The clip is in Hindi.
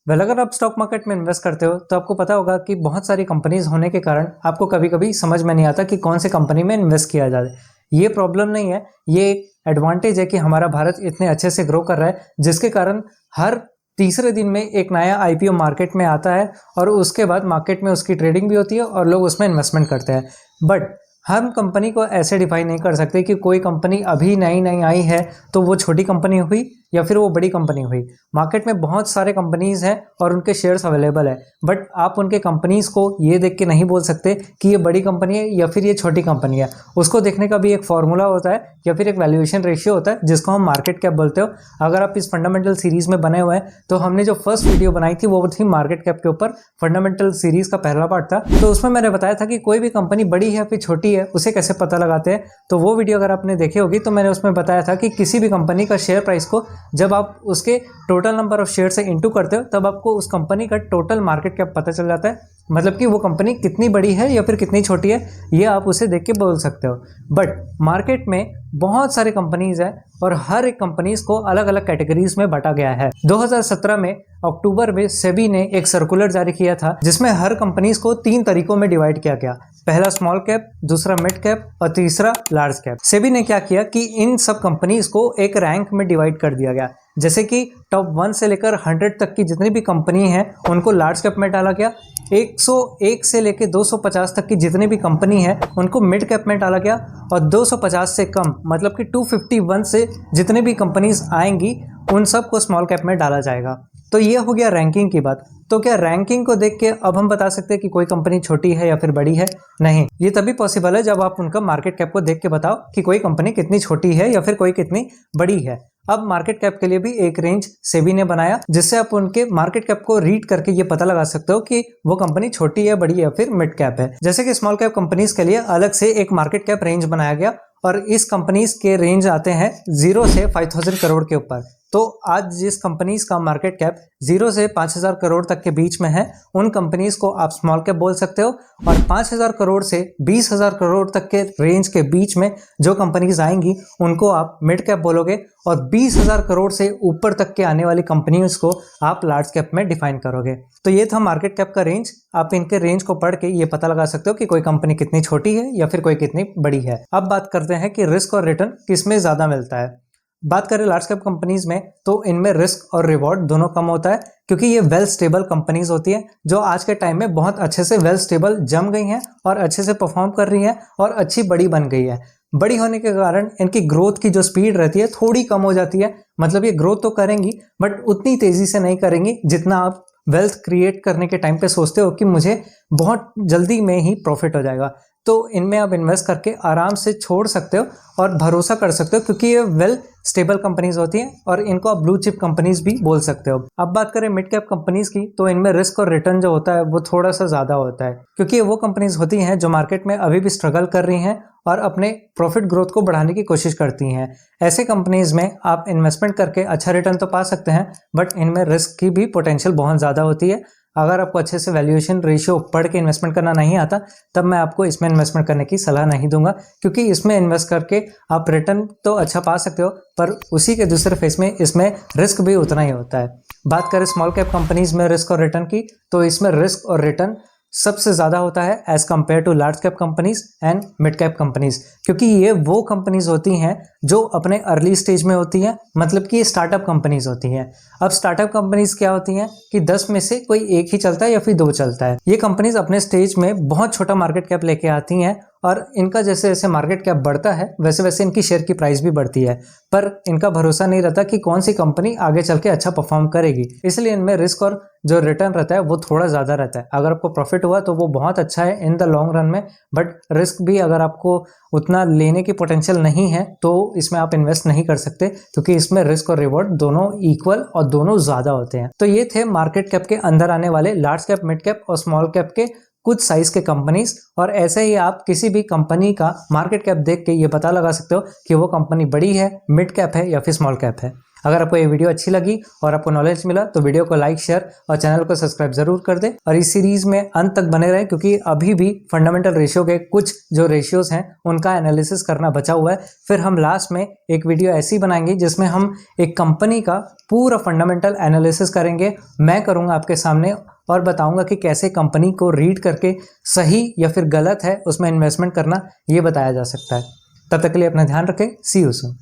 अगर आप स्टॉक मार्केट में इन्वेस्ट करते हो तो आपको पता होगा कि बहुत सारी कंपनीज होने के कारण आपको कभी कभी समझ में नहीं आता कि कौन से कंपनी में इन्वेस्ट किया जाए। ये प्रॉब्लम नहीं है, ये एक एडवांटेज है कि हमारा भारत इतने अच्छे से ग्रो कर रहा है, जिसके कारण हर तीसरे दिन में एक नया आईपीओ मार्केट में आता है और उसके बाद मार्केट में उसकी ट्रेडिंग भी होती है और लोग उसमें इन्वेस्टमेंट करते हैं। बट हम कंपनी को ऐसे डिफाइन नहीं कर सकते कि कोई कंपनी अभी नई नई आई है तो वो छोटी कंपनी हुई या फिर वो बड़ी कंपनी हुई। मार्केट में बहुत सारे कंपनीज हैं और उनके शेयर्स अवेलेबल है, बट आप उनके कंपनीज को ये देख के नहीं बोल सकते कि ये बड़ी कंपनी है या फिर ये छोटी कंपनी है। उसको देखने का भी एक फॉर्मूला होता है या फिर एक वैल्यूएशन रेशियो होता है जिसको हम मार्केट कैप बोलते हो। अगर आप इस फंडामेंटल सीरीज में बने हुए हैं तो हमने जो फर्स्ट वीडियो बनाई थी वो थी मार्केट कैप के ऊपर, फंडामेंटल सीरीज का पहला पार्ट था। तो उसमें मैंने बताया था कि कोई भी कंपनी बड़ी है या फिर छोटी है उसे कैसे पता लगाते हैं। तो वो वीडियो अगर आपने देखी होगी तो मैंने उसमें बताया था कि किसी भी कंपनी का शेयर प्राइस को जब आप उसके टोटल नंबर ऑफ शेयर से इंटू करते हो तब आपको उस कंपनी का टोटल मार्केट कैप पता चल जाता है। मतलब कि वो कंपनी कितनी बड़ी है या फिर कितनी छोटी है ये आप उसे देख के बोल सकते हो। बट मार्केट में बहुत सारे कंपनीज हैं और हर एक कंपनीज को अलग अलग कैटेगरीज में बांटा गया है। 2017 में अक्टूबर में सेबी ने एक सर्कुलर जारी किया था जिसमें हर कंपनीज को 3 तरीकों में डिवाइड किया गया। पहला स्मॉल कैप, दूसरा मिड कैप और तीसरा लार्ज कैप। सेबी ने क्या किया कि इन सब कंपनीज को एक रैंक में डिवाइड कर दिया गया। जैसे कि टॉप 1 से लेकर 100 तक की जितनी भी कंपनी है उनको लार्ज कैप में डाला गया। 101 से लेकर 250 तक की जितनी भी कंपनी है उनको मिड कैप में डाला गया और 250 से कम मतलब कि 251 से जितने भी कंपनीज आएंगी उन सब को स्मॉल कैप में डाला जाएगा। तो ये हो गया रैंकिंग की बात। तो क्या रैंकिंग को देख के अब हम बता सकते हैं कि कोई कंपनी छोटी है या फिर बड़ी है? नहीं, ये तभी पॉसिबल है जब आप उनका मार्केट कैप को देख के बताओ कि कोई कंपनी कितनी छोटी है या फिर कोई कितनी बड़ी है। अब मार्केट कैप के लिए भी एक रेंज सेबी ने बनाया जिससे आप उनके मार्केट कैप को रीड करके ये पता लगा सकते हो कि वो कंपनी छोटी है, बड़ी है या फिर मिड कैप है। जैसे कि स्मॉल कैप कंपनीज के लिए अलग से एक मार्केट कैप रेंज बनाया गया और इस कंपनीज के रेंज आते हैं 0 से 5000 करोड़ के ऊपर। तो आज जिस कंपनीज का मार्केट कैप 0 से 5000 करोड़ तक के बीच में है उन कंपनीज को आप स्मॉल कैप बोल सकते हो, और 5000 करोड़ से 20000 करोड़ तक के रेंज के बीच में जो कंपनीज आएंगी उनको आप मिड कैप बोलोगे, और 20000 करोड़ से ऊपर तक के आने वाली कंपनीज को आप लार्ज कैप में डिफाइन करोगे। तो ये था मार्केट कैप का रेंज। आप इनके रेंज को पढ़ के ये पता लगा सकते हो कि कोई कंपनी कितनी छोटी है या फिर कोई कितनी बड़ी है। अब बात करते हैं कि रिस्क और रिटर्न किसमें ज्यादा मिलता है। बात करें लार्ज कैप कंपनीज में तो इनमें रिस्क और रिवॉर्ड दोनों कम होता है क्योंकि ये वेल स्टेबल कंपनीज होती है जो आज के टाइम में बहुत अच्छे से वेल स्टेबल जम गई हैं और अच्छे से परफॉर्म कर रही हैं और अच्छी बड़ी बन गई है। बड़ी होने के कारण इनकी ग्रोथ की जो स्पीड रहती है थोड़ी कम हो जाती है। मतलब ये ग्रोथ तो करेंगी बट उतनी तेजी से नहीं करेंगी जितना आप वेल्थ क्रिएट करने के टाइम पे सोचते हो कि मुझे बहुत जल्दी में ही प्रॉफिट हो जाएगा। तो इनमें आप इन्वेस्ट करके आराम से छोड़ सकते हो और भरोसा कर सकते हो क्योंकि ये वेल स्टेबल कंपनीज होती हैं और इनको आप ब्लू चिप कंपनीज भी बोल सकते हो। अब बात करें मिड कैप कंपनीज की तो इनमें रिस्क और रिटर्न जो होता है वो थोड़ा सा ज्यादा होता है क्योंकि ये वो कंपनीज होती हैं जो मार्केट में अभी भी स्ट्रगल कर रही हैं और अपने प्रॉफिट ग्रोथ को बढ़ाने की कोशिश करती हैं। ऐसे कंपनीज में आप इन्वेस्टमेंट करके अच्छा रिटर्न तो पा सकते हैं बट इनमें रिस्क की भी पोटेंशियल बहुत ज़्यादा होती है। अगर आपको अच्छे से वैल्यूएशन रेशियो पढ़ के इन्वेस्टमेंट करना नहीं आता तब मैं आपको इसमें इन्वेस्टमेंट करने की सलाह नहीं दूंगा क्योंकि इसमें इन्वेस्ट करके आप रिटर्न तो अच्छा पा सकते हो पर उसी के दूसरे फेस में इसमें रिस्क भी उतना ही होता है। बात करें स्मॉल कैप कंपनीज में रिस्क और रिटर्न की तो इसमें रिस्क और रिटर्न सबसे ज़्यादा होता है as compare to large cap companies and mid cap companies, क्योंकि ये वो कंपनीज होती हैं जो अपने अर्ली स्टेज में होती हैं। मतलब कि ये स्टार्टअप कंपनीज होती हैं। अब स्टार्टअप कंपनीज क्या होती हैं कि 10 में से कोई एक ही चलता है या फिर 2 चलता है। ये कंपनीज अपने स्टेज में बहुत छोटा मार्केट कैप लेके आती हैं और इनका जैसे जैसे मार्केट कैप बढ़ता है वैसे वैसे इनकी शेयर की प्राइस भी बढ़ती है, पर इनका भरोसा नहीं रहता कि कौन सी कंपनी आगे चल के अच्छा परफॉर्म करेगी। इसलिए इनमें रिस्क और जो रिटर्न रहता है वो थोड़ा ज़्यादा रहता है। अगर आपको प्रॉफिट हुआ तो वो बहुत अच्छा है इन द लॉन्ग रन में, बट रिस्क भी अगर आपको उतना लेने की पोटेंशियल नहीं है तो इसमें आप इन्वेस्ट नहीं कर सकते क्योंकि इसमें रिस्क और रिवॉर्ड दोनों इक्वल और दोनों ज़्यादा होते हैं। तो ये थे मार्केट कैप के अंदर आने वाले लार्ज कैप, मिड कैप और स्मॉल कैप के कुछ साइज के कंपनीज, और ऐसे ही आप किसी भी कंपनी का मार्केट कैप देख के ये पता लगा सकते हो कि वो कंपनी बड़ी है, मिड कैप है या फिर स्मॉल कैप है। अगर आपको ये वीडियो अच्छी लगी और आपको नॉलेज मिला तो वीडियो को लाइक, शेयर और चैनल को सब्सक्राइब जरूर कर दे और इस सीरीज में अंत तक बने रहे, क्योंकि अभी भी फंडामेंटल रेशियो के कुछ जो रेशियोज हैं उनका एनालिसिस करना बचा हुआ है। फिर हम लास्ट में एक वीडियो ऐसी बनाएंगे जिसमें हम एक कंपनी का पूरा फंडामेंटल एनालिसिस करेंगे। मैं करूंगा आपके सामने और बताऊंगा कि कैसे कंपनी को रीड करके सही या फिर गलत है उसमें इन्वेस्टमेंट करना, ये बताया जा सकता है। तब तक के लिए अपना ध्यान रखें। सी यू सून।